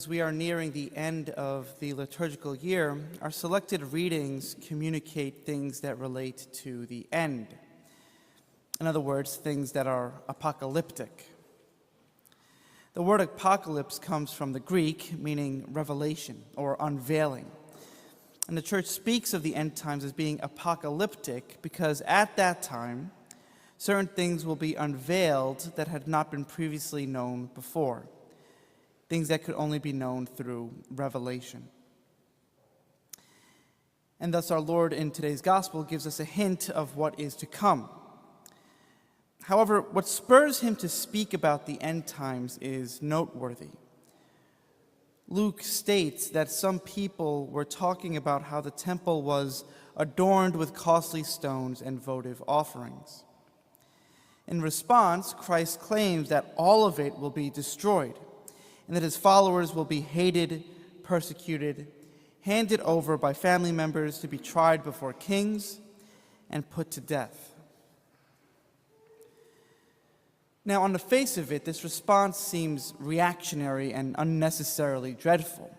As we are nearing the end of the liturgical year, our selected readings communicate things that relate to the end. In other words, things that are apocalyptic. The word apocalypse comes from the Greek, meaning revelation or unveiling. And the church speaks of the end times as being apocalyptic because at that time, certain things will be unveiled that had not been previously known before. Things that could only be known through revelation. And thus our Lord in today's gospel gives us a hint of what is to come. However, what spurs him to speak about the end times is noteworthy. Luke states that some people were talking about how the temple was adorned with costly stones and votive offerings. In response, Christ claims that all of it will be destroyed, and that his followers will be hated, persecuted, handed over by family members to be tried before kings, and put to death. Now, on the face of it, this response seems reactionary and unnecessarily dreadful.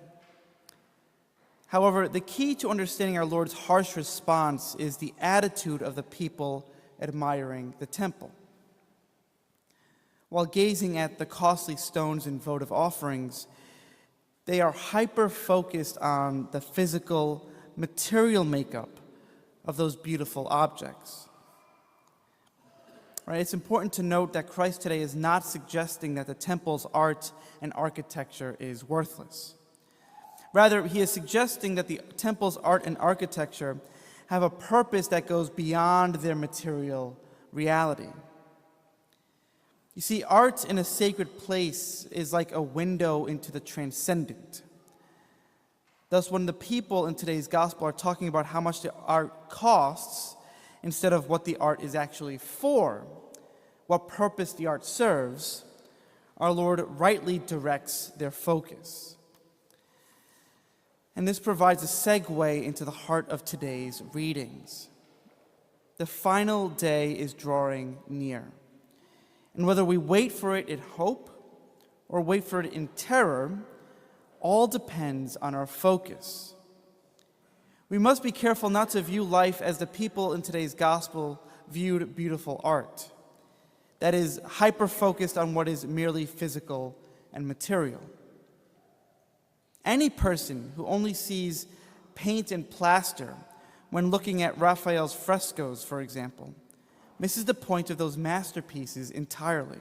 However, the key to understanding our Lord's harsh response is the attitude of the people admiring the temple. While gazing at the costly stones and votive offerings, they are hyper-focused on the physical, material makeup of those beautiful objects. Right? It's important to note that Christ today is not suggesting that the temple's art and architecture is worthless. Rather, he is suggesting that the temple's art and architecture have a purpose that goes beyond their material reality. You see, art in a sacred place is like a window into the transcendent. Thus, when the people in today's gospel are talking about how much the art costs, instead of what the art is actually for, what purpose the art serves, our Lord rightly directs their focus. And this provides a segue into the heart of today's readings. The final day is drawing near. And whether we wait for it in hope or wait for it in terror, all depends on our focus. We must be careful not to view life as the people in today's gospel viewed beautiful art. That is, hyper-focused on what is merely physical and material. Any person who only sees paint and plaster when looking at Raphael's frescoes, for example, misses the point of those masterpieces entirely.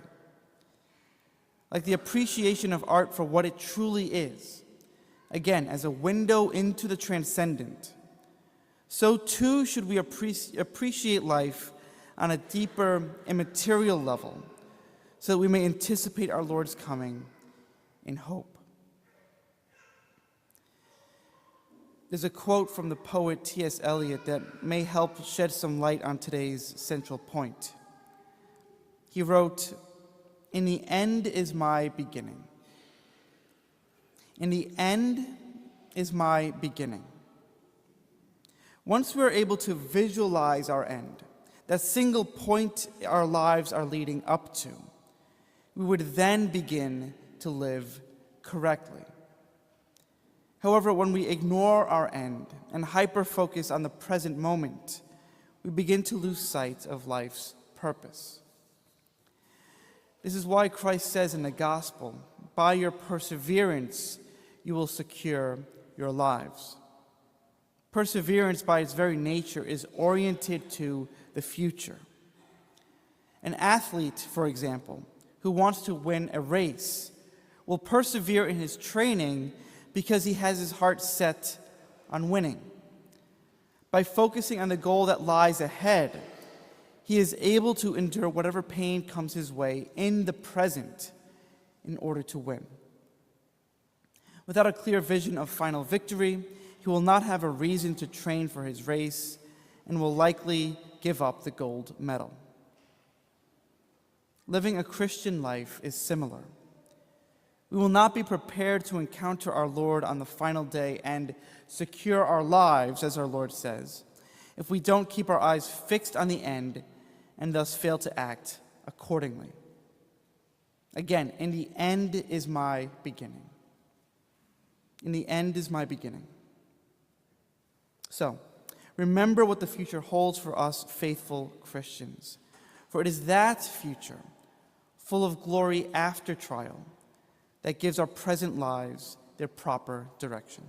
Like the appreciation of art for what it truly is, again, as a window into the transcendent, so too should we appreciate life on a deeper, immaterial level, so that we may anticipate our Lord's coming in hope. There's a quote from the poet T.S. Eliot that may help shed some light on today's central point. He wrote, "In the end is my beginning. In the end is my beginning." Once we're able to visualize our end, that single point our lives are leading up to, we would then begin to live correctly. However, when we ignore our end and hyper-focus on the present moment, we begin to lose sight of life's purpose. This is why Christ says in the gospel, "By your perseverance, you will secure your lives." Perseverance, by its very nature, is oriented to the future. An athlete, for example, who wants to win a race, will persevere in his training because he has his heart set on winning. By focusing on the goal that lies ahead, he is able to endure whatever pain comes his way in the present in order to win. Without a clear vision of final victory, he will not have a reason to train for his race and will likely give up the gold medal. Living a Christian life is similar. We will not be prepared to encounter our Lord on the final day and secure our lives, as our Lord says, if we don't keep our eyes fixed on the end and thus fail to act accordingly. Again, in the end is my beginning. and the end is my beginning. So, remember what the future holds for us faithful Christians, for it is that future, full of glory after trial, that gives our present lives their proper direction.